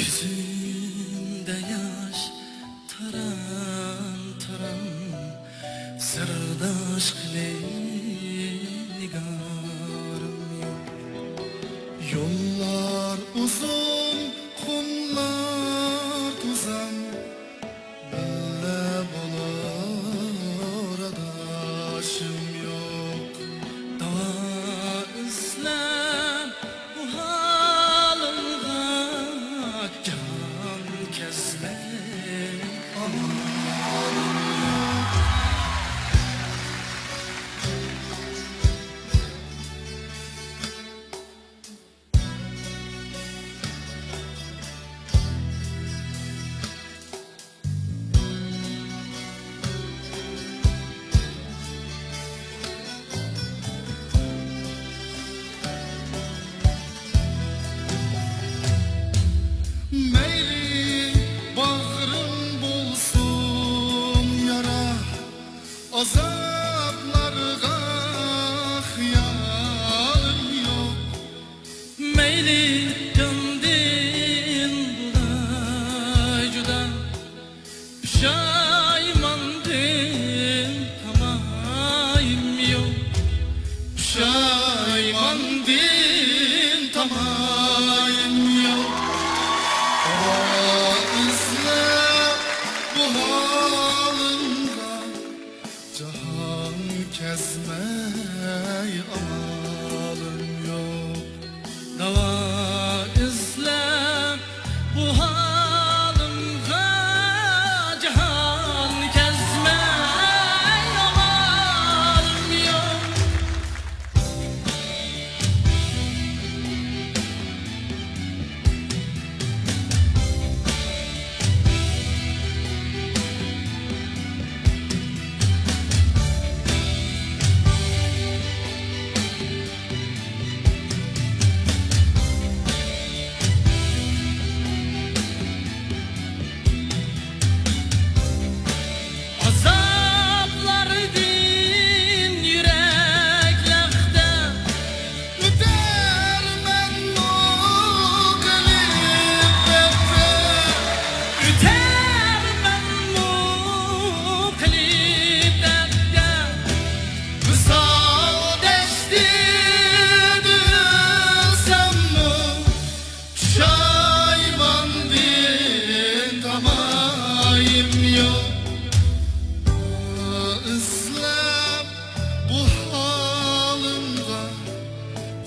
Yüzünde yaş taran taran, sırdaş nigarım yok. Yollar uzun, kumlar tuzan, belle bulur adaşım yok. Dava izlem bu halımda, can kesmek amanım yok. Meyli bağrım bulsun yara, azaplarga hıyalım yok. Meyli candin bulay juda, pişaymandin tamayim yok. Pişaymandin tamayim yok. Bu halımda cahan kezmey amalım yok. Dava izlem bu halımda, cahan kezmey amalım yok. İslam bu halımda,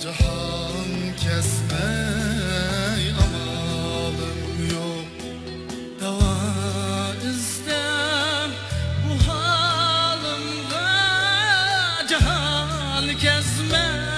cahan kesmey amalım yok. Dava izlem bu halımda, cahan kesmey